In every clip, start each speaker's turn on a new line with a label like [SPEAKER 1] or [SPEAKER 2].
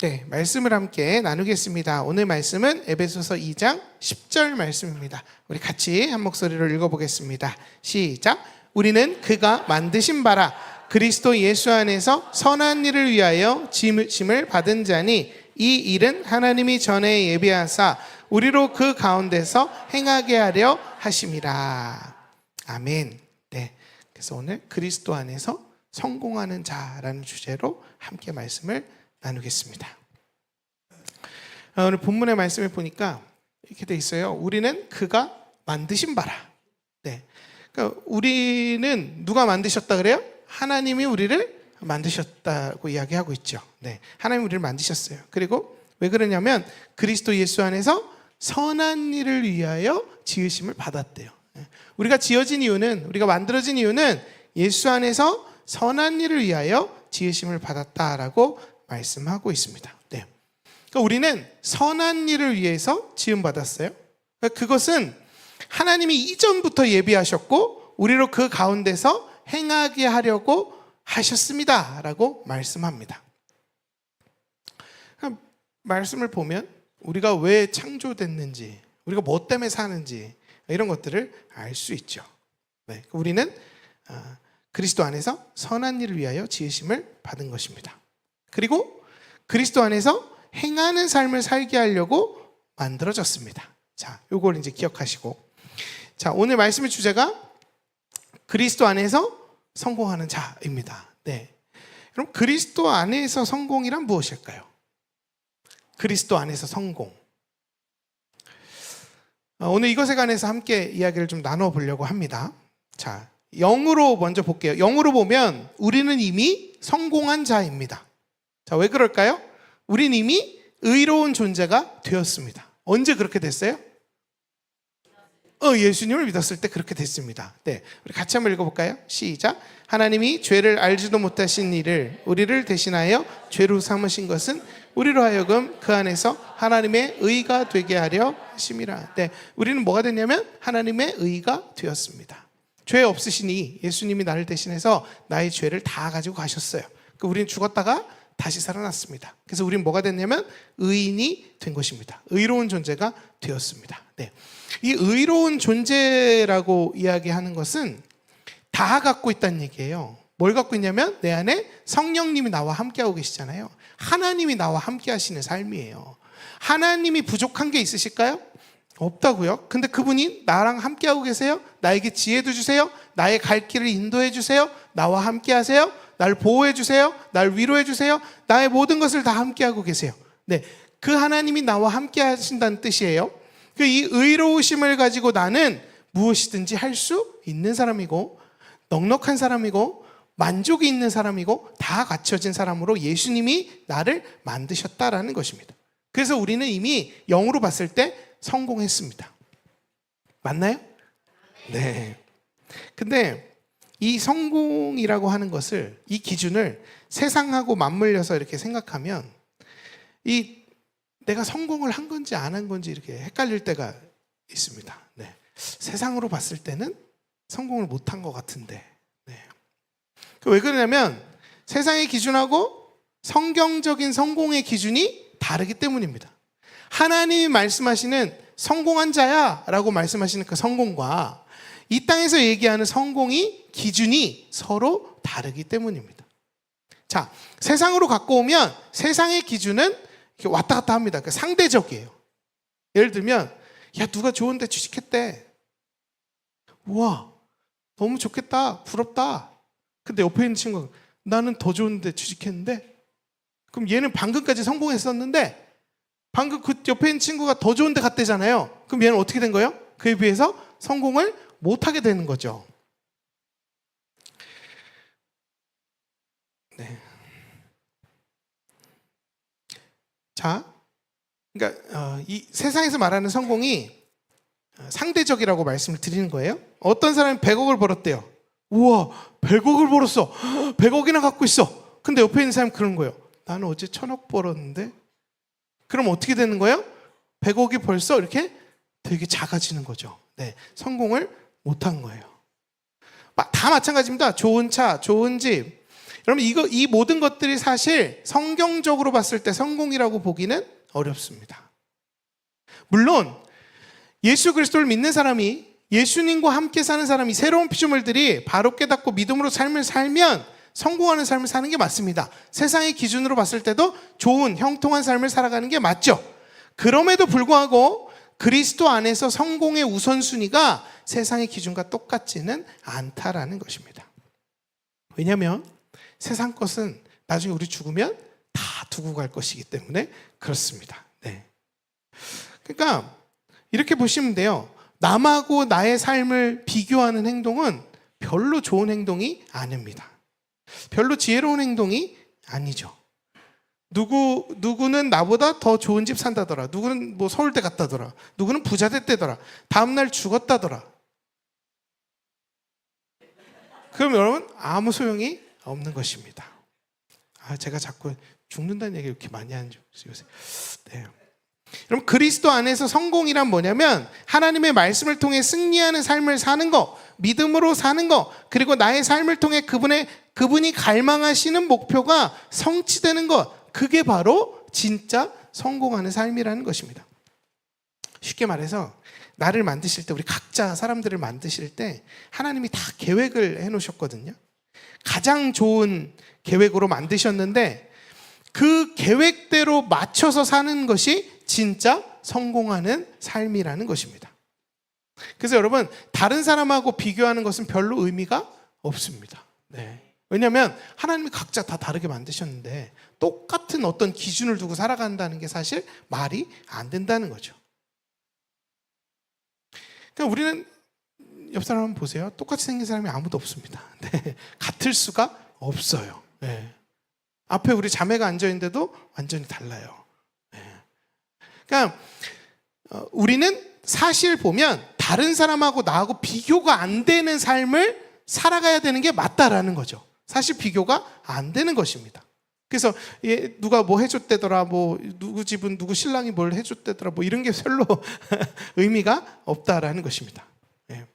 [SPEAKER 1] 네, 말씀을 함께 나누겠습니다. 오늘 말씀은 에베소서 2장 10절 말씀입니다. 우리 같이 한 목소리로 읽어보겠습니다. 시작. 우리는 그가 만드신 바라 그리스도 예수 안에서 선한 일을 위하여 지으심을 받은 자니 이 일은 하나님이 전에 예비하사 우리로 그 가운데서 행하게 하려 하심이라. 아멘. 네, 그래서 오늘 그리스도 안에서 성공하는 자라는 주제로 함께 말씀을 나누겠습니다. 오늘 본문의 말씀을 보니까 이렇게 돼 있어요. 우리는 그가 만드신 바라. 네, 그러니까 우리는 누가 만드셨다 그래요? 하나님이 우리를 만드셨다고 이야기하고 있죠. 네, 하나님이 우리를 만드셨어요. 그리고 왜 그러냐면 그리스도 예수 안에서 선한 일을 위하여 지으심을 받았대요. 우리가 지어진 이유는, 우리가 만들어진 이유는 예수 안에서 선한 일을 위하여 지으심을 받았다라고 말씀하고 있습니다. 네. 그러니까 우리는 선한 일을 위해서 지음받았어요. 그것은 하나님이 이전부터 예비하셨고 우리로 그 가운데서 행하게 하려고 하셨습니다 라고 말씀합니다. 말씀을 보면 우리가 왜 창조됐는지, 우리가 뭐 때문에 사는지 이런 것들을 알 수 있죠. 네. 우리는 그리스도 안에서 선한 일을 위하여 지으심을 받은 것입니다. 그리고 그리스도 안에서 행하는 삶을 살게 하려고 만들어졌습니다. 자, 요걸 이제 기억하시고, 자, 오늘 말씀의 주제가 그리스도 안에서 성공하는 자입니다. 네. 그럼 그리스도 안에서 성공이란 무엇일까요? 그리스도 안에서 성공. 오늘 이것에 관해서 함께 이야기를 좀 나눠보려고 합니다. 자, 영으로 먼저 볼게요. 영으로 보면 우리는 이미 성공한 자입니다. 자, 왜 그럴까요? 우린 이미 의로운 존재가 되었습니다. 언제 그렇게 됐어요? 예수님을 믿었을 때 그렇게 됐습니다. 네, 우리 같이 한번 읽어볼까요? 시작. 하나님이 죄를 알지도 못하신 이를 우리를 대신하여 죄로 삼으신 것은 우리로 하여금 그 안에서 하나님의 의가 되게 하려 하심이라. 네, 우리는 뭐가 됐냐면 하나님의 의가 되었습니다. 죄 없으시니 예수님이 나를 대신해서 나의 죄를 다 가지고 가셨어요. 우리는 죽었다가 다시 살아났습니다. 그래서 우리는 뭐가 됐냐면 의인이 된 것입니다. 의로운 존재가 되었습니다. 네. 이 의로운 존재라고 이야기하는 것은 다 갖고 있다는 얘기예요. 뭘 갖고 있냐면 내 안에 성령님이 나와 함께하고 계시잖아요. 하나님이 나와 함께 하시는 삶이에요. 하나님이 부족한 게 있으실까요? 없다고요? 근데 그분이 나랑 함께하고 계세요? 나에게 지혜도 주세요? 나의 갈 길을 인도해 주세요? 나와 함께 하세요? 날 보호해 주세요? 날 위로해 주세요? 나의 모든 것을 다 함께하고 계세요. 네, 그 하나님이 나와 함께 하신다는 뜻이에요. 이 의로우심을 가지고 나는 무엇이든지 할 수 있는 사람이고 넉넉한 사람이고 만족이 있는 사람이고 다 갖춰진 사람으로 예수님이 나를 만드셨다라는 것입니다. 그래서 우리는 이미 영으로 봤을 때 성공했습니다. 맞나요? 네. 근데 이 성공이라고 하는 것을, 이 기준을 세상하고 맞물려서 이렇게 생각하면 내가 성공을 한 건지 안 한 건지 이렇게 헷갈릴 때가 있습니다. 네. 세상으로 봤을 때는 성공을 못한 것 같은데. 네. 왜 그러냐면 세상의 기준하고 성경적인 성공의 기준이 다르기 때문입니다. 하나님이 말씀하시는 성공한 자야 라고 말씀하시는 그 성공과 이 땅에서 얘기하는 성공이 기준이 서로 다르기 때문입니다. 자, 세상으로 갖고 오면 세상의 기준은 이렇게 왔다 갔다 합니다. 그러니까 상대적이에요. 예를 들면, 야, 누가 좋은데 취직했대. 우와, 너무 좋겠다. 부럽다. 근데 옆에 있는 친구가 나는 더 좋은데 취직했는데? 그럼 얘는 방금까지 성공했었는데 방금 그 옆에 있는 친구가 더 좋은 데 갔대잖아요. 그럼 얘는 어떻게 된 거예요? 그에 비해서 성공을 못하게 되는 거죠. 네. 자, 그러니까 이 세상에서 말하는 성공이 상대적이라고 말씀을 드리는 거예요. 어떤 사람이 100억을 벌었대요. 우와, 100억을 벌었어. 100억이나 갖고 있어. 근데 옆에 있는 사람이 그런 거예요. 나는 어제 1000억 벌었는데. 그럼 어떻게 되는 거예요? 100억이 벌써 이렇게 되게 작아지는 거죠. 네, 성공을 못한 거예요. 다 마찬가지입니다. 좋은 차, 좋은 집, 여러분 이 모든 것들이 사실 성경적으로 봤을 때 성공이라고 보기는 어렵습니다. 물론 예수 그리스도를 믿는 사람이, 예수님과 함께 사는 사람이, 새로운 피조물들이 바로 깨닫고 믿음으로 삶을 살면 성공하는 삶을 사는 게 맞습니다. 세상의 기준으로 봤을 때도 좋은 형통한 삶을 살아가는 게 맞죠. 그럼에도 불구하고 그리스도 안에서 성공의 우선순위가 세상의 기준과 똑같지는 않다라는 것입니다. 왜냐하면 세상 것은 나중에 우리 죽으면 다 두고 갈 것이기 때문에 그렇습니다. 네. 그러니까 이렇게 보시면 돼요. 남하고 나의 삶을 비교하는 행동은 별로 좋은 행동이 아닙니다. 별로 지혜로운 행동이 아니죠. 누구는 나보다 더 좋은 집 산다더라. 누구는 뭐 서울대 갔다더라. 누구는 부자 됐다더라. 다음날 죽었다더라. 그럼 여러분 아무 소용이 없는 것입니다. 제가 자꾸 죽는다는 얘기 이렇게 많이 하는 요새. 네. 여러분 그리스도 안에서 성공이란 뭐냐면 하나님의 말씀을 통해 승리하는 삶을 사는 거, 믿음으로 사는 거, 그리고 나의 삶을 통해 그분이 갈망하시는 목표가 성취되는 것, 그게 바로 진짜 성공하는 삶이라는 것입니다. 쉽게 말해서 나를 만드실 때, 우리 각자 사람들을 만드실 때 하나님이 다 계획을 해놓으셨거든요. 가장 좋은 계획으로 만드셨는데 그 계획대로 맞춰서 사는 것이 진짜 성공하는 삶이라는 것입니다. 그래서 여러분 다른 사람하고 비교하는 것은 별로 의미가 없습니다. 네. 왜냐하면 하나님이 각자 다 다르게 만드셨는데 똑같은 어떤 기준을 두고 살아간다는 게 사실 말이 안 된다는 거죠. 그러니까 우리는 옆 사람 한번 보세요. 똑같이 생긴 사람이 아무도 없습니다. 네. 같을 수가 없어요. 네. 앞에 우리 자매가 앉아있는데도 완전히 달라요. 네. 그러니까 우리는 사실 보면 다른 사람하고 나하고 비교가 안 되는 삶을 살아가야 되는 게 맞다라는 거죠. 사실 비교가 안 되는 것입니다. 그래서 누가 뭐 해줬대더라, 뭐 누구 집은 누구 신랑이 뭘 해줬대더라, 뭐 이런 게 별로 의미가 없다라는 것입니다.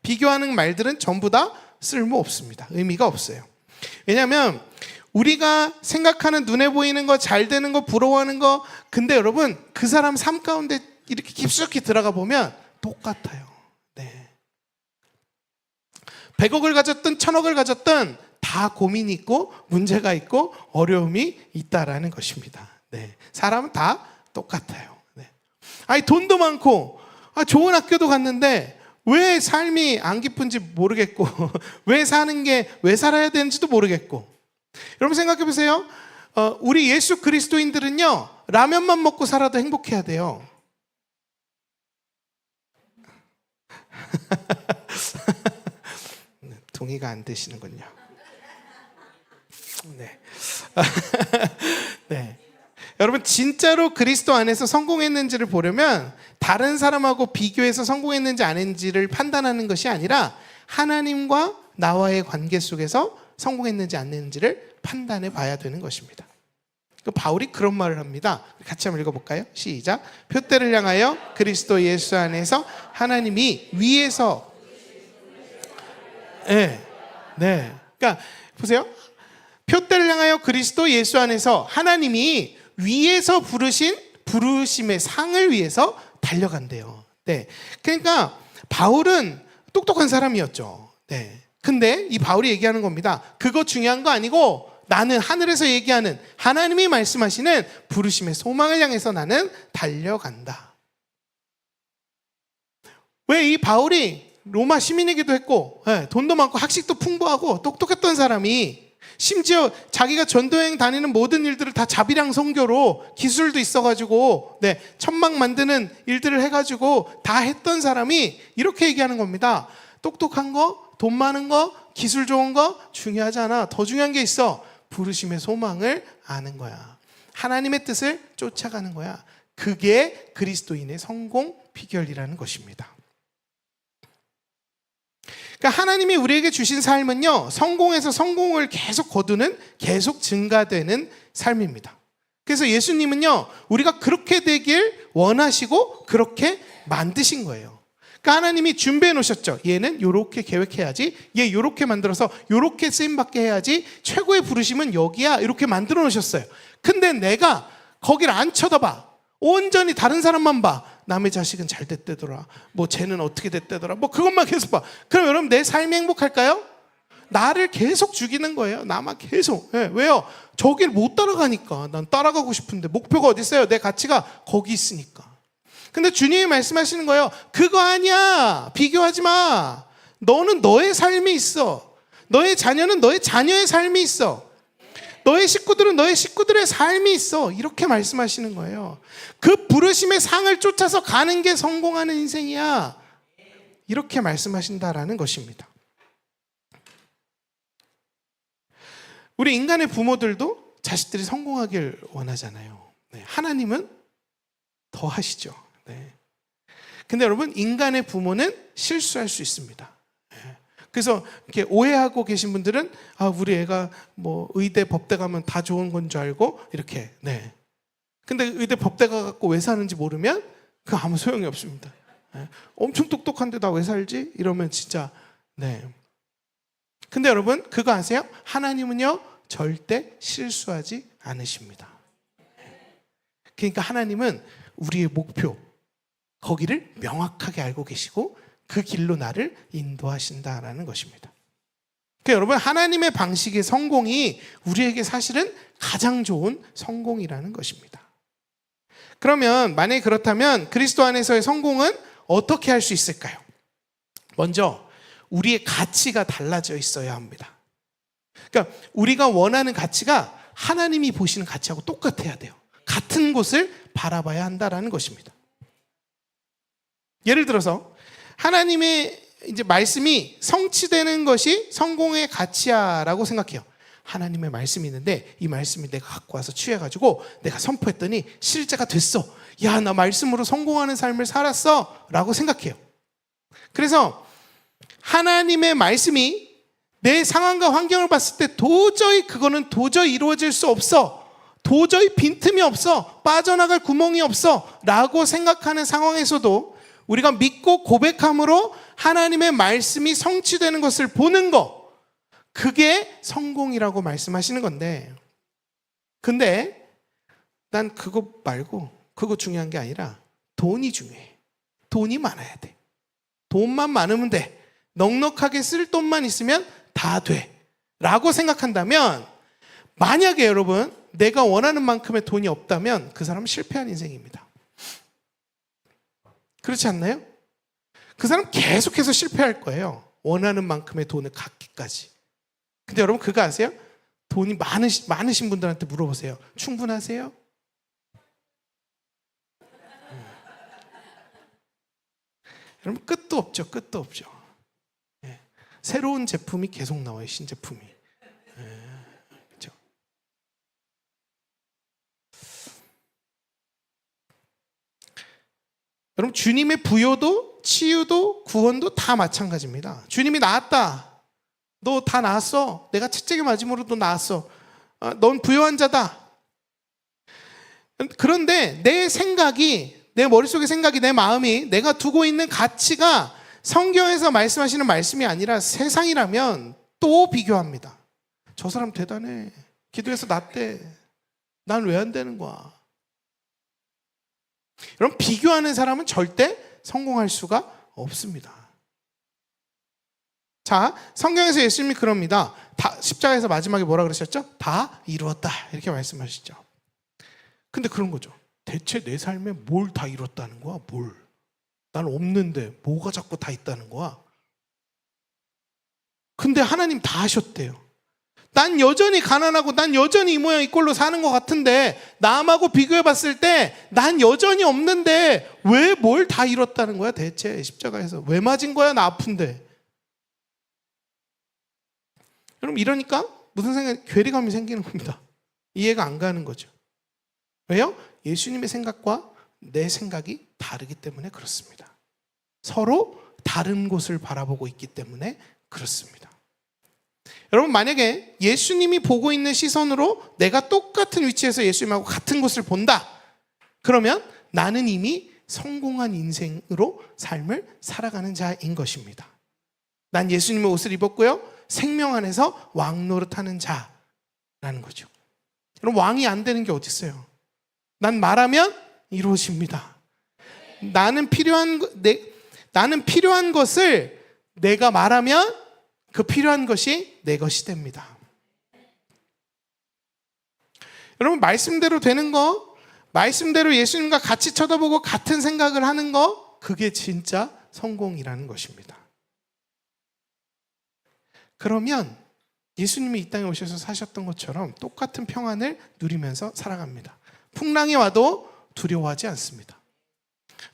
[SPEAKER 1] 비교하는 말들은 전부 다 쓸모 없습니다. 의미가 없어요. 왜냐하면 우리가 생각하는 눈에 보이는 거, 잘 되는 거, 부러워하는 거, 근데 여러분 그 사람 삶 가운데 이렇게 깊숙이 들어가 보면 똑같아요. 네. 100억을 가졌든 1000억을 가졌든 다 고민이 있고 문제가 있고 어려움이 있다라는 것입니다. 네. 사람은 다 똑같아요. 네. 돈도 많고 좋은 학교도 갔는데 왜 삶이 안 기쁜지 모르겠고 왜 살아야 되는지도 모르겠고. 여러분 생각해 보세요. 우리 예수 그리스도인들은요 라면만 먹고 살아도 행복해야 돼요. 동의가 안 되시는군요. 네. 네. 여러분 진짜로 그리스도 안에서 성공했는지를 보려면 다른 사람하고 비교해서 성공했는지 안 했는지를 판단하는 것이 아니라 하나님과 나와의 관계 속에서 성공했는지 안 했는지를 판단해 봐야 되는 것입니다. 바울이 그런 말을 합니다. 같이 한번 읽어볼까요? 시작. 표대를 향하여 그리스도 예수 안에서 하나님이 위에서 네. 그러니까 보세요. 표대를 향하여 그리스도 예수 안에서 하나님이 위에서 부르신 부르심의 상을 위해서 달려간대요. 네. 그러니까 바울은 똑똑한 사람이었죠. 네. 근데 이 바울이 얘기하는 겁니다. 그거 중요한 거 아니고 나는 하늘에서 얘기하는 하나님이 말씀하시는 부르심의 소망을 향해서 나는 달려간다. 왜 이 바울이 로마 시민이기도 했고 돈도 많고 학식도 풍부하고 똑똑했던 사람이 심지어 자기가 전도여행 다니는 모든 일들을 다 자비랑 선교로 기술도 있어가지고 천막 만드는 일들을 해가지고 다 했던 사람이 이렇게 얘기하는 겁니다. 똑똑한 거, 돈 많은 거, 기술 좋은 거 중요하지 않아. 더 중요한 게 있어. 부르심의 소망을 아는 거야. 하나님의 뜻을 쫓아가는 거야. 그게 그리스도인의 성공 비결이라는 것입니다. 그러니까 하나님이 우리에게 주신 삶은요, 성공에서 성공을 계속 거두는, 계속 증가되는 삶입니다. 그래서 예수님은요, 우리가 그렇게 되길 원하시고 그렇게 만드신 거예요. 그러니까 하나님이 준비해 놓으셨죠. 얘는 요렇게 계획해야지, 얘 요렇게 만들어서 요렇게 쓰임받게 해야지, 최고의 부르심은 여기야, 이렇게 만들어 놓으셨어요. 근데 내가 거기를 안 쳐다봐. 온전히 다른 사람만 봐. 남의 자식은 잘 됐대더라, 뭐 쟤는 어떻게 됐대더라, 뭐 그것만 계속 봐. 그럼 여러분 내 삶이 행복할까요? 나를 계속 죽이는 거예요. 나만 계속. 왜요? 저길 못 따라가니까. 난 따라가고 싶은데 목표가 어디 있어요? 내 가치가 거기 있으니까. 근데 주님이 말씀하시는 거예요. 그거 아니야. 비교하지 마. 너는 너의 삶이 있어. 너의 자녀는 너의 자녀의 삶이 있어. 너의 식구들은 너의 식구들의 삶이 있어. 이렇게 말씀하시는 거예요. 그 부르심의 상을 쫓아서 가는 게 성공하는 인생이야. 이렇게 말씀하신다라는 것입니다. 우리 인간의 부모들도 자식들이 성공하길 원하잖아요. 하나님은 더 하시죠. 근데 여러분, 인간의 부모는 실수할 수 있습니다. 그래서 이렇게 오해하고 계신 분들은 우리 애가 뭐 의대 법대 가면 다 좋은 건 줄 알고 이렇게. 근데 의대 법대 가갖고 왜 사는지 모르면 그 아무 소용이 없습니다. 엄청 똑똑한데 나 왜 살지? 이러면 진짜. 근데 여러분, 그거 아세요? 하나님은요 절대 실수하지 않으십니다. 그러니까 하나님은 우리의 목표, 거기를 명확하게 알고 계시고 그 길로 나를 인도하신다라는 것입니다. 그러니까 여러분, 하나님의 방식의 성공이 우리에게 사실은 가장 좋은 성공이라는 것입니다. 그러면 만약에 그렇다면 그리스도 안에서의 성공은 어떻게 할 수 있을까요? 먼저 우리의 가치가 달라져 있어야 합니다. 그러니까 우리가 원하는 가치가 하나님이 보시는 가치하고 똑같아야 돼요. 같은 곳을 바라봐야 한다라는 것입니다. 예를 들어서 하나님의 이제 말씀이 성취되는 것이 성공의 가치야라고 생각해요. 하나님의 말씀이 있는데 이 말씀이 내가 갖고 와서 취해가지고 내가 선포했더니 실제가 됐어. 야, 나 말씀으로 성공하는 삶을 살았어 라고 생각해요. 그래서 하나님의 말씀이 내 상황과 환경을 봤을 때 그거는 도저히 이루어질 수 없어, 도저히 빈틈이 없어, 빠져나갈 구멍이 없어 라고 생각하는 상황에서도 우리가 믿고 고백함으로 하나님의 말씀이 성취되는 것을 보는 거, 그게 성공이라고 말씀하시는 건데, 근데 난 그거 말고, 그거 중요한 게 아니라 돈이 중요해. 돈이 많아야 돼. 돈만 많으면 돼. 넉넉하게 쓸 돈만 있으면 다 돼 라고 생각한다면, 만약에 여러분 내가 원하는 만큼의 돈이 없다면 그 사람은 실패한 인생입니다. 그렇지 않나요? 그 사람 계속해서 실패할 거예요. 원하는 만큼의 돈을 갖기까지. 근데 여러분 그거 아세요? 돈이 많으신 분들한테 물어보세요. 충분하세요? 여러분 끝도 없죠. 끝도 없죠. 새로운 제품이 계속 나와요. 신제품이. 그렇죠? 여러분, 주님의 부요도 치유도 구원도 다 마찬가지입니다. 주님이 나았다. 너 다 나았어. 내가 채찍에 맞음으로 너 나았어. 넌 부요한 자다. 그런데 내 생각이, 내 머릿속의 생각이, 내 마음이, 내가 두고 있는 가치가 성경에서 말씀하시는 말씀이 아니라 세상이라면 또 비교합니다. 저 사람 대단해. 기도해서 났대. 난 왜 안 되는 거야? 여러분, 비교하는 사람은 절대 성공할 수가 없습니다. 자, 성경에서 예수님이 그럽니다. 십자가에서 마지막에 뭐라 그러셨죠? 다 이루었다. 이렇게 말씀하시죠. 근데 그런 거죠. 대체 내 삶에 뭘 다 이뤘다는 거야? 뭘? 난 없는데 뭐가 자꾸 다 있다는 거야? 근데 하나님 다 하셨대요. 난 여전히 가난하고 난 여전히 이 모양 이 꼴로 사는 것 같은데, 남하고 비교해 봤을 때 난 여전히 없는데 왜 뭘 다 이뤘다는 거야? 대체 십자가에서 왜 맞은 거야? 나 아픈데. 여러분, 이러니까 무슨 생각? 괴리감이 생기는 겁니다. 이해가 안 가는 거죠. 왜요? 예수님의 생각과 내 생각이 다르기 때문에 그렇습니다. 서로 다른 곳을 바라보고 있기 때문에 그렇습니다. 여러분, 만약에 예수님이 보고 있는 시선으로 내가 똑같은 위치에서 예수님하고 같은 곳을 본다, 그러면 나는 이미 성공한 인생으로 삶을 살아가는 자인 것입니다. 난 예수님의 옷을 입었고요, 생명 안에서 왕 노릇하는 자라는 거죠. 여러분, 왕이 안 되는 게 어디 있어요? 난 말하면 이루어집니다. 나는 필요한 것을 내가 말하면 그 필요한 것이 내 것이 됩니다. 여러분, 말씀대로 되는 거, 말씀대로 예수님과 같이 쳐다보고 같은 생각을 하는 거, 그게 진짜 성공이라는 것입니다. 그러면 예수님이 이 땅에 오셔서 사셨던 것처럼 똑같은 평안을 누리면서 살아갑니다. 풍랑이 와도 두려워하지 않습니다.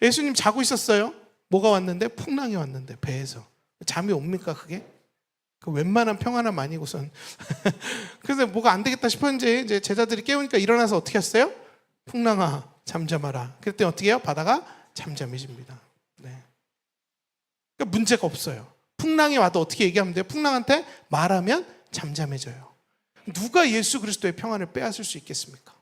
[SPEAKER 1] 예수님 자고 있었어요. 뭐가 왔는데? 풍랑이 왔는데, 배에서. 잠이 옵니까 그게? 그 웬만한 평안함 아니고선. 그래서 뭐가 안 되겠다 싶었는지 이제 제자들이 깨우니까 일어나서 어떻게 했어요? 풍랑아 잠잠하라. 그랬더니 어떻게 해요? 바다가 잠잠해집니다. 네. 그러니까 문제가 없어요. 풍랑이 와도 어떻게 얘기하면 돼요? 풍랑한테 말하면 잠잠해져요. 누가 예수 그리스도의 평안을 빼앗을 수 있겠습니까?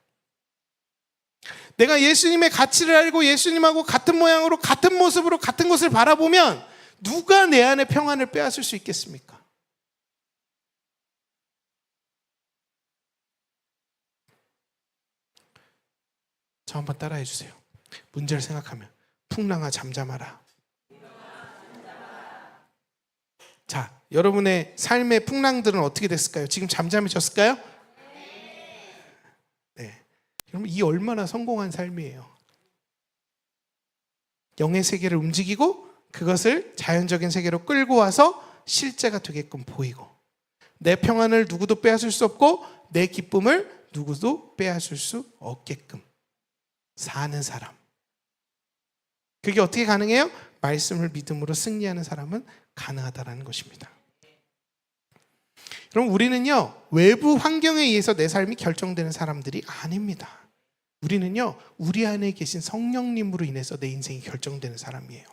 [SPEAKER 1] 내가 예수님의 가치를 알고 예수님하고 같은 모양으로 같은 모습으로 같은 것을 바라보면 누가 내 안에 평안을 빼앗을 수 있겠습니까? 저 한번 따라해 주세요. 문제를 생각하면 풍랑아 잠잠하라. 자, 여러분의 삶의 풍랑들은 어떻게 됐을까요? 지금 잠잠해졌을까요? 네. 여러분, 이 얼마나 성공한 삶이에요. 영의 세계를 움직이고 그것을 자연적인 세계로 끌고 와서 실제가 되게끔 보이고, 내 평안을 누구도 빼앗을 수 없고 내 기쁨을 누구도 빼앗을 수 없게끔 사는 사람. 그게 어떻게 가능해요? 말씀을 믿음으로 승리하는 사람은 가능하다는 것입니다. 그럼 우리는요, 외부 환경에 의해서 내 삶이 결정되는 사람들이 아닙니다. 우리는요, 우리 안에 계신 성령님으로 인해서 내 인생이 결정되는 사람이에요.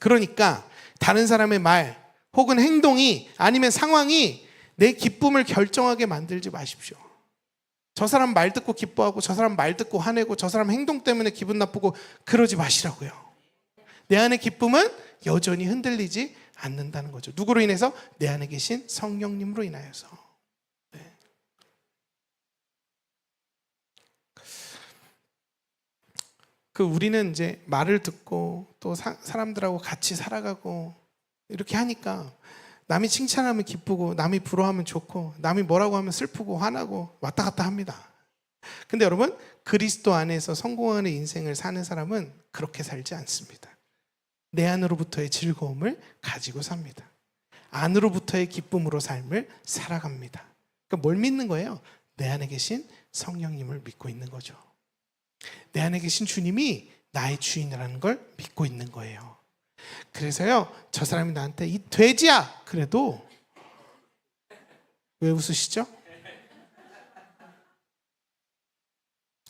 [SPEAKER 1] 그러니까 다른 사람의 말 혹은 행동이 아니면 상황이 내 기쁨을 결정하게 만들지 마십시오. 저 사람 말 듣고 기뻐하고 저 사람 말 듣고 화내고 저 사람 행동 때문에 기분 나쁘고 그러지 마시라고요. 내 안의 기쁨은 여전히 흔들리지 않는다는 거죠. 누구로 인해서? 내 안에 계신 성령님으로 인하여서. 네. 우리는 이제 말을 듣고 또 사람들하고 같이 살아가고 이렇게 하니까 남이 칭찬하면 기쁘고 남이 부러워하면 좋고 남이 뭐라고 하면 슬프고 화나고 왔다 갔다 합니다. 근데 여러분, 그리스도 안에서 성공하는 인생을 사는 사람은 그렇게 살지 않습니다. 내 안으로부터의 즐거움을 가지고 삽니다. 안으로부터의 기쁨으로 삶을 살아갑니다. 그러니까 뭘 믿는 거예요? 내 안에 계신 성령님을 믿고 있는 거죠. 내 안에 계신 주님이 나의 주인이라는 걸 믿고 있는 거예요. 그래서요, 저 사람이 나한테 이 돼지야! 그래도 왜 웃으시죠?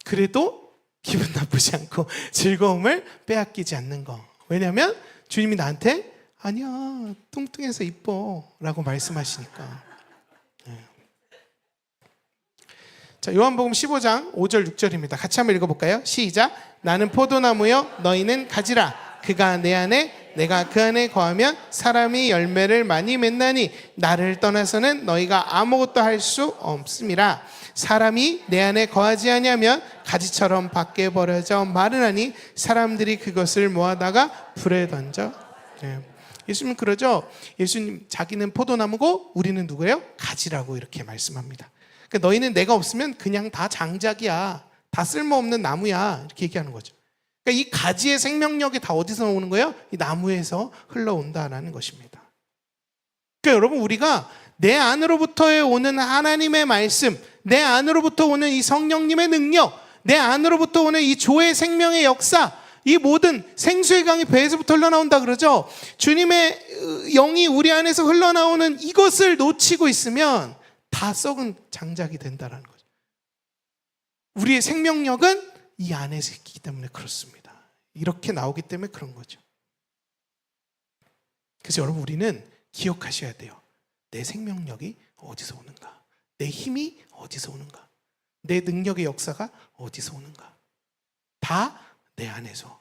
[SPEAKER 1] 그래도 기분 나쁘지 않고 즐거움을 빼앗기지 않는 거. 왜냐하면 주님이 나한테 아니야, 뚱뚱해서 이뻐 라고 말씀하시니까. 네. 자, 요한복음 15장 5절 6절입니다. 같이 한번 읽어볼까요? 시작. 나는 포도나무요 너희는 가지라. 그가 내 안에 내가 그 안에 거하면 사람이 열매를 많이 맺나니 나를 떠나서는 너희가 아무것도 할 수 없음이라. 사람이 내 안에 거하지 아니하면 가지처럼 밖에 버려져 마르나니 사람들이 그것을 모아다가 불에 던져. 네. 예수님 그러죠. 예수님 자기는 포도나무고 우리는 누구예요? 가지라고 이렇게 말씀합니다. 그러니까 너희는 내가 없으면 그냥 다 장작이야, 다 쓸모없는 나무야, 이렇게 얘기하는 거죠. 그러니까 이 가지의 생명력이 다 어디서 오는 거예요? 이 나무에서 흘러온다라는 것입니다. 그러니까 여러분, 우리가 내 안으로부터 오는 하나님의 말씀, 내 안으로부터 오는 이 성령님의 능력, 내 안으로부터 오는 이 조의 생명의 역사, 이 모든 생수의 강이 배에서부터 흘러나온다 그러죠. 주님의 영이 우리 안에서 흘러나오는 이것을 놓치고 있으면 다 썩은 장작이 된다는 거죠. 우리의 생명력은 이 안에서 있기 때문에 그렇습니다. 이렇게 나오기 때문에 그런 거죠. 그래서 여러분, 우리는 기억하셔야 돼요. 내 생명력이 어디서 오는가? 내 힘이 어디서 오는가? 내 능력의 역사가 어디서 오는가? 다 내 안에서.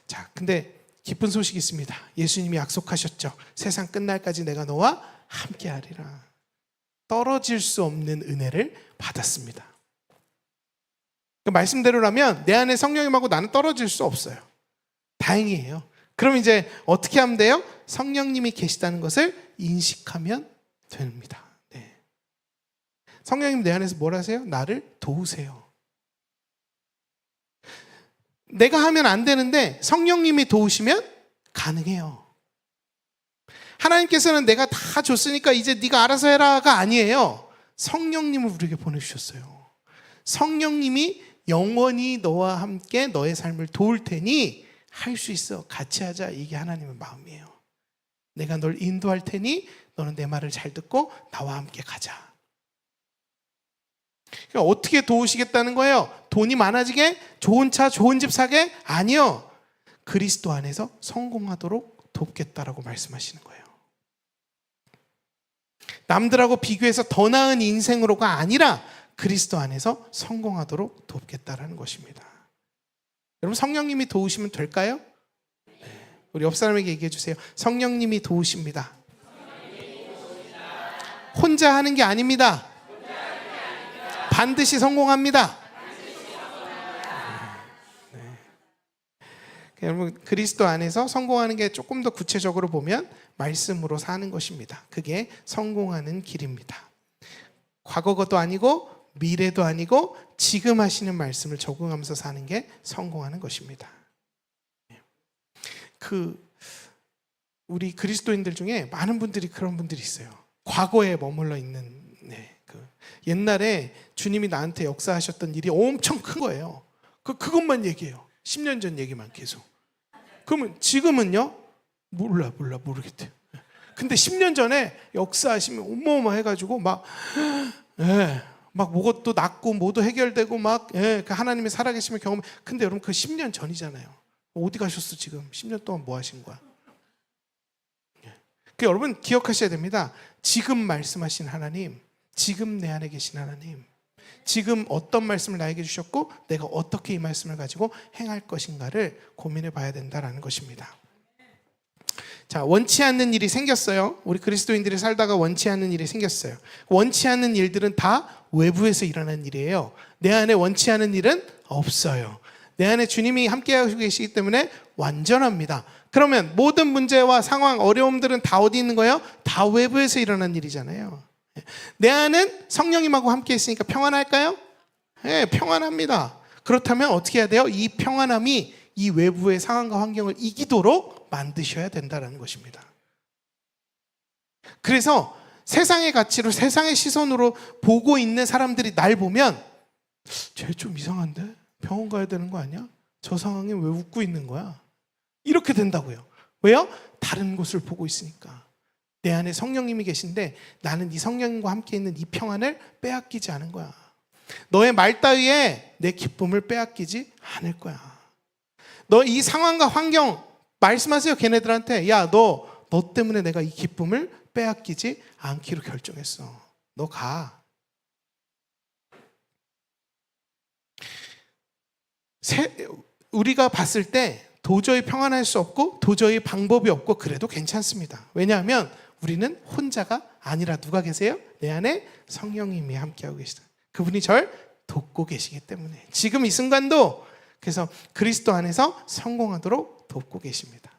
[SPEAKER 1] 자, 근데 기쁜 소식이 있습니다. 예수님이 약속하셨죠. 세상 끝날까지 내가 너와 함께하리라. 떨어질 수 없는 은혜를 받았습니다. 그 말씀대로라면 내 안에 성령님하고 나는 떨어질 수 없어요. 다행이에요. 그럼 이제 어떻게 하면 돼요? 성령님이 계시다는 것을 인식하면 됩니다. 네. 성령님 내 안에서 뭘 하세요? 나를 도우세요. 내가 하면 안 되는데 성령님이 도우시면 가능해요. 하나님께서는 내가 다 줬으니까 이제 네가 알아서 해라가 아니에요. 성령님을 우리에게 보내주셨어요. 성령님이 영원히 너와 함께 너의 삶을 도울 테니 할 수 있어. 같이 하자. 이게 하나님의 마음이에요. 내가 널 인도할 테니 너는 내 말을 잘 듣고 나와 함께 가자. 그러니까 어떻게 도우시겠다는 거예요? 돈이 많아지게? 좋은 차, 좋은 집 사게? 아니요. 그리스도 안에서 성공하도록 돕겠다라고 말씀하시는 거예요. 남들하고 비교해서 더 나은 인생으로가 아니라 그리스도 안에서 성공하도록 돕겠다라는 것입니다. 여러분, 성령님이 도우시면 될까요? 네. 우리 옆 사람에게 얘기해 주세요. 성령님이 도우십니다. 혼자 하는 게 아닙니다. 반드시 성공합니다. 네. 여러분, 그리스도 안에서 성공하는 게 조금 더 구체적으로 보면 말씀으로 사는 것입니다. 그게 성공하는 길입니다. 과거도 아니고 미래도 아니고 지금 하시는 말씀을 적응하면서 사는 게 성공하는 것입니다. 우리 그리스도인들 중에 많은 분들이 그런 분들이 있어요. 과거에 머물러 있는, 옛날에 주님이 나한테 역사하셨던 일이 엄청 큰 거예요. 그것만 얘기해요. 10년 전 얘기만 계속. 그러면 지금은요? 모르겠대요. 근데 10년 전에 역사하시면 어마어마해가지고 막 뭐것도 낫고 뭐도 해결되고 하나님이 살아계시면 경험. 근데 여러분, 그 10년 전이잖아요. 어디 가셨어 지금? 10년 동안 뭐 하신 거야? 여러분 기억하셔야 됩니다. 지금 말씀하신 하나님, 지금 내 안에 계신 하나님, 지금 어떤 말씀을 나에게 주셨고 내가 어떻게 이 말씀을 가지고 행할 것인가를 고민해 봐야 된다는 것입니다. 자, 원치 않는 일이 생겼어요. 우리 그리스도인들이 살다가 원치 않는 일이 생겼어요. 원치 않는 일들은 다 외부에서 일어나는 일이에요. 내 안에 원치 않는 일은 없어요. 내 안에 주님이 함께하고 계시기 때문에 완전합니다. 그러면 모든 문제와 상황, 어려움들은 다 어디 있는 거예요? 다 외부에서 일어난 일이잖아요. 내 안은 성령님하고 함께 있으니까 평안할까요? 네, 평안합니다. 그렇다면 어떻게 해야 돼요? 이 평안함이 이 외부의 상황과 환경을 이기도록 만드셔야 된다는 것입니다. 그래서 세상의 가치로, 세상의 시선으로 보고 있는 사람들이 날 보면 쟤 좀 이상한데? 병원 가야 되는 거 아니야? 저 상황에 왜 웃고 있는 거야? 이렇게 된다고요. 왜요? 다른 곳을 보고 있으니까. 내 안에 성령님이 계신데 나는 이 성령님과 함께 있는 이 평안을 빼앗기지 않은 거야. 너의 말 따위에 내 기쁨을 빼앗기지 않을 거야. 너 이 상황과 환경 말씀하세요. 걔네들한테. 야, 너 때문에 내가 이 기쁨을 빼앗기지 않기로 결정했어. 너 가. 우리가 봤을 때 도저히 평안할 수 없고 도저히 방법이 없고 그래도 괜찮습니다. 왜냐하면 우리는 혼자가 아니라 누가 계세요? 내 안에 성령님이 함께하고 계시다. 그분이 절 돕고 계시기 때문에 지금 이 순간도 그래서 그리스도 안에서 성공하도록 돕고 계십니다.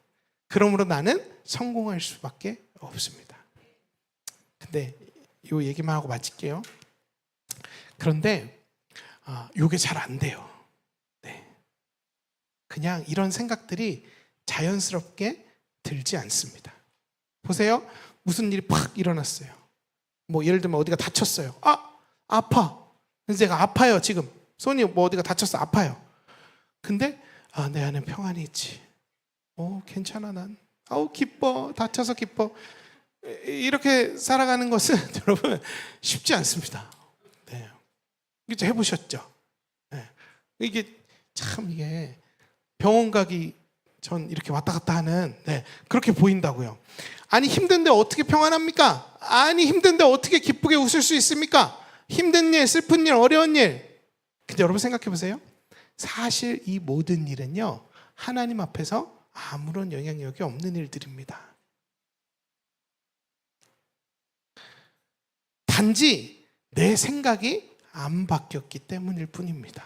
[SPEAKER 1] 그러므로 나는 성공할 수밖에 없습니다. 근데 이 얘기만 하고 마칠게요. 그런데 이게 잘 안 돼요. 네. 그냥 이런 생각들이 자연스럽게 들지 않습니다. 보세요. 무슨 일이 팍 일어났어요. 뭐 예를 들면 어디가 다쳤어요. 아파. 그래서 제가 아파요 지금. 손이 뭐 어디가 다쳤어. 아파요. 근데 내 안에 평안이 있지. 괜찮아 난. 기뻐. 다쳐서 기뻐. 이렇게 살아가는 것은 여러분 쉽지 않습니다. 네. 이게 해보셨죠? 네. 이게 병원 가기 전 이렇게 왔다 갔다 하는 그렇게 보인다고요. 아니 힘든데 어떻게 평안합니까? 아니 힘든데 어떻게 기쁘게 웃을 수 있습니까? 힘든 일, 슬픈 일, 어려운 일. 근데 여러분 생각해 보세요. 사실 이 모든 일은요, 하나님 앞에서 아무런 영향력이 없는 일들입니다. 단지 내 생각이 안 바뀌었기 때문일 뿐입니다.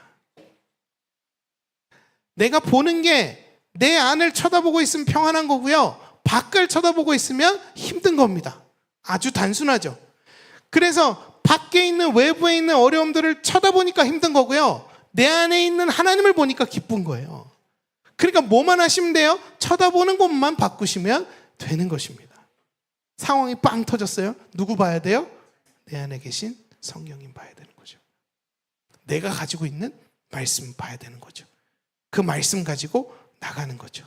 [SPEAKER 1] 내가 보는 게 내 안을 쳐다보고 있으면 평안한 거고요, 밖을 쳐다보고 있으면 힘든 겁니다. 아주 단순하죠. 그래서 밖에 있는, 외부에 있는 어려움들을 쳐다보니까 힘든 거고요, 내 안에 있는 하나님을 보니까 기쁜 거예요. 그러니까 뭐만 하시면 돼요? 쳐다보는 것만 바꾸시면 되는 것입니다. 상황이 빵 터졌어요. 누구 봐야 돼요? 내 안에 계신 성령님 봐야 되는 거죠. 내가 가지고 있는 말씀 봐야 되는 거죠. 그 말씀 가지고 나가는 거죠.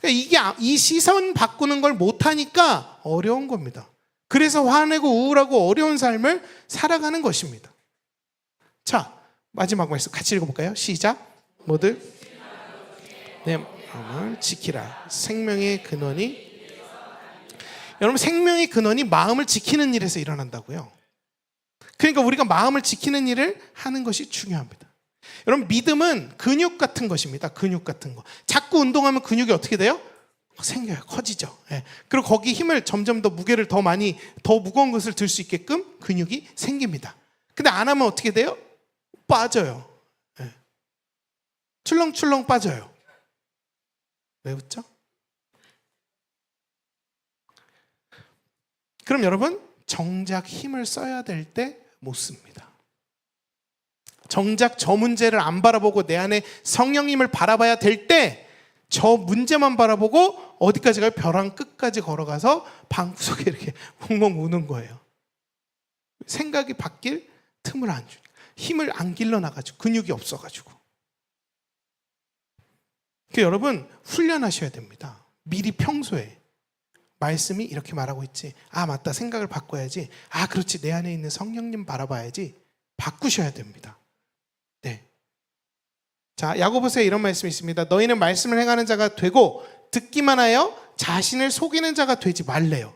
[SPEAKER 1] 그러니까 이 시선 바꾸는 걸 못하니까 어려운 겁니다. 그래서 화내고 우울하고 어려운 삶을 살아가는 것입니다. 자, 마지막 말씀 같이 읽어볼까요? 시작. 모두 내 마음을 지키라. 생명의 근원이, 여러분, 생명의 근원이 마음을 지키는 일에서 일어난다고요. 그러니까 우리가 마음을 지키는 일을 하는 것이 중요합니다. 여러분, 믿음은 근육 같은 것입니다. 근육 같은 거. 자꾸 운동하면 근육이 어떻게 돼요? 생겨요. 커지죠. 예. 그리고 거기 힘을 점점 더, 무게를 더 많이, 더 무거운 것을 들 수 있게끔 근육이 생깁니다. 근데 안 하면 어떻게 돼요? 빠져요. 예. 출렁출렁 빠져요. 왜 웃죠? 그럼 여러분, 정작 힘을 써야 될 때 못 씁니다. 정작 저 문제를 안 바라보고 내 안에 성령님을 바라봐야 될 때 저 문제만 바라보고 어디까지 가요? 벼랑 끝까지 걸어가서 방구석에 이렇게 웅웅 우는 거예요. 생각이 바뀔 틈을 안 주니까. 힘을 안 길러나가지고, 근육이 없어가지고. 그러니까 여러분, 훈련하셔야 됩니다. 미리 평소에 말씀이 이렇게 말하고 있지, 아 맞다, 생각을 바꿔야지, 아 그렇지, 내 안에 있는 성령님 바라봐야지, 바꾸셔야 됩니다. 네. 자, 야고보서에 이런 말씀이 있습니다. 너희는 말씀을 행하는 자가 되고 듣기만 하여 자신을 속이는 자가 되지 말래요.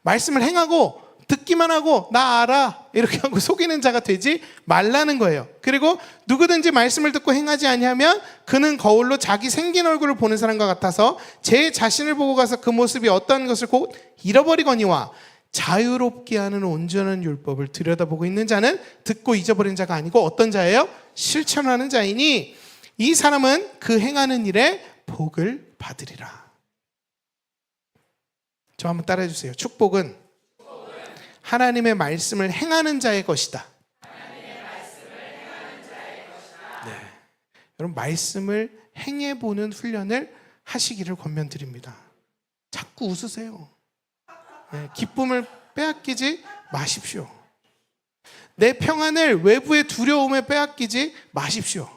[SPEAKER 1] 말씀을 행하고 듣기만 하고 나 알아 이렇게 하고 속이는 자가 되지 말라는 거예요. 그리고 누구든지 말씀을 듣고 행하지 아니하면 그는 거울로 자기 생긴 얼굴을 보는 사람과 같아서 제 자신을 보고 가서 그 모습이 어떠한 것을 곧 잃어버리거니와, 자유롭게 하는 온전한 율법을 들여다보고 있는 자는 듣고 잊어버린 자가 아니고 어떤 자예요? 실천하는 자이니 이 사람은 그 행하는 일에 복을 받으리라. 저 한번 따라해 주세요. 축복은 하나님의 말씀을 행하는 자의 것이다. 네. 여러분, 말씀을 행해보는 훈련을 하시기를 권면드립니다. 자꾸 웃으세요. 네. 기쁨을 빼앗기지 마십시오. 내 평안을 외부의 두려움에 빼앗기지 마십시오.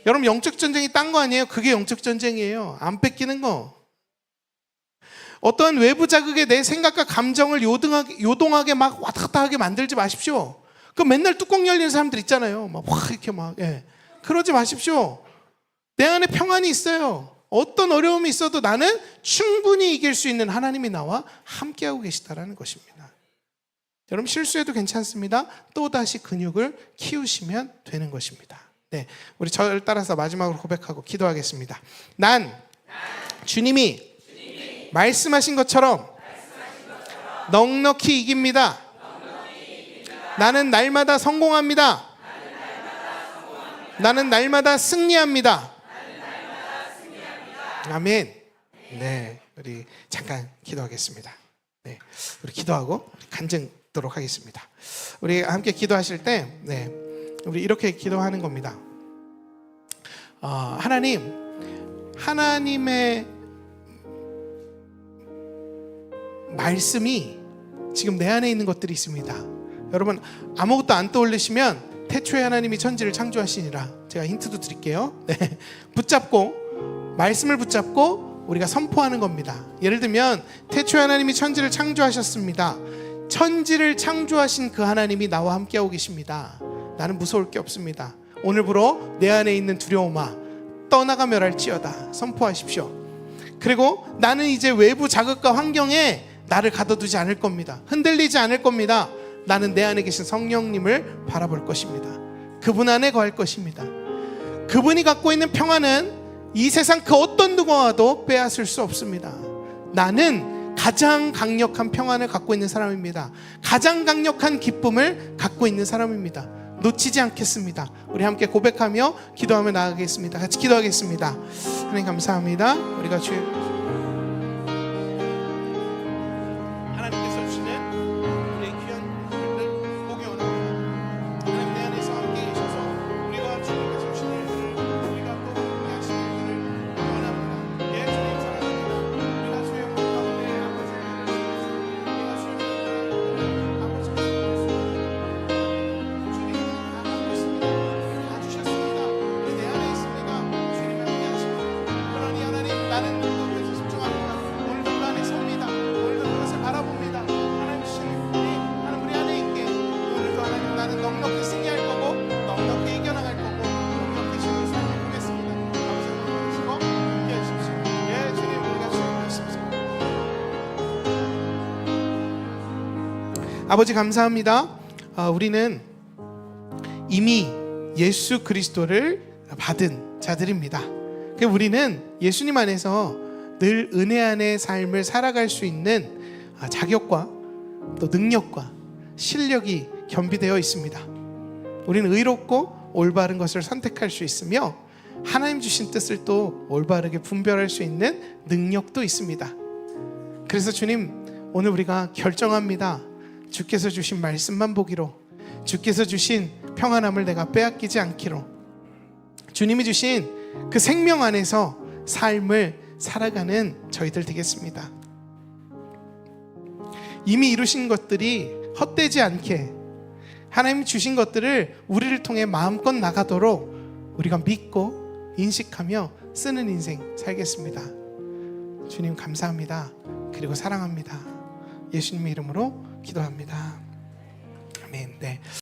[SPEAKER 1] 여러분, 영적 전쟁이 딴 거 아니에요? 그게 영적 전쟁이에요. 안 뺏기는 거. 어떤 외부 자극에 내 생각과 감정을 요동하게 막 왔다 갔다 하게 만들지 마십시오. 그 맨날 뚜껑 열리는 사람들 있잖아요. 막 이렇게 막, 예. 그러지 마십시오. 내 안에 평안이 있어요. 어떤 어려움이 있어도 나는 충분히 이길 수 있는 하나님이 나와 함께하고 계시다라는 것입니다. 여러분, 실수해도 괜찮습니다. 또다시 근육을 키우시면 되는 것입니다. 네, 우리 저를 따라서 마지막으로 고백하고 기도하겠습니다. 난 주님이 말씀하신 것처럼 넉넉히 이깁니다. 나는 날마다 성공합니다. 나는 날마다 승리합니다. 아멘. 네, 우리 잠깐 기도하겠습니다. 네, 우리 기도하고 간증하도록 하겠습니다. 우리 함께 기도하실 때, 네, 우리 이렇게 기도하는 겁니다. 하나님의 말씀이 지금 내 안에 있는 것들이 있습니다. 여러분, 아무것도 안 떠올리시면 태초에 하나님이 천지를 창조하시니라. 제가 힌트도 드릴게요. 네. 말씀을 붙잡고 우리가 선포하는 겁니다. 예를 들면 태초에 하나님이 천지를 창조하셨습니다. 천지를 창조하신 그 하나님이 나와 함께하고 계십니다. 나는 무서울 게 없습니다. 오늘부로 내 안에 있는 두려움아 떠나가 멸할지어다 선포하십시오. 그리고 나는 이제 외부 자극과 환경에 나를 가둬두지 않을 겁니다. 흔들리지 않을 겁니다. 나는 내 안에 계신 성령님을 바라볼 것입니다. 그분 안에 거할 것입니다. 그분이 갖고 있는 평안은 이 세상 그 어떤 누구와도 빼앗을 수 없습니다. 나는 가장 강력한 평안을 갖고 있는 사람입니다. 가장 강력한 기쁨을 갖고 있는 사람입니다. 놓치지 않겠습니다. 우리 함께 고백하며 기도하며 나아가겠습니다. 같이 기도하겠습니다. 하나님 감사합니다. 우리가 주의 하나님께서 주시는 우리의 귀한 일들을 보기 원합니다. 하나님 내 안에서 함께 계셔서 우리가 주님께서 주시는 일들을 우리가 또 함께 하시는 일들을 보기 원합니다. 예, 주님 사랑합니다. 우리가 주의 영광 가운데 아버지의 아버지 감사합니다. 우리는 이미 예수 그리스도를 받은 자들입니다. 우리는 예수님 안에서 늘 은혜 안의 삶을 살아갈 수 있는 자격과 또 능력과 실력이 겸비되어 있습니다. 우리는 의롭고 올바른 것을 선택할 수 있으며 하나님 주신 뜻을 또 올바르게 분별할 수 있는 능력도 있습니다. 그래서 주님, 오늘 우리가 결정합니다. 주께서 주신 말씀만 보기로, 주께서 주신 평안함을 내가 빼앗기지 않기로, 주님이 주신 그 생명 안에서 삶을 살아가는 저희들 되겠습니다. 이미 이루신 것들이 헛되지 않게 하나님이 주신 것들을 우리를 통해 마음껏 나가도록 우리가 믿고 인식하며 쓰는 인생 살겠습니다. 주님 감사합니다. 그리고 사랑합니다. 예수님의 이름으로 기도합니다. 아멘. 네.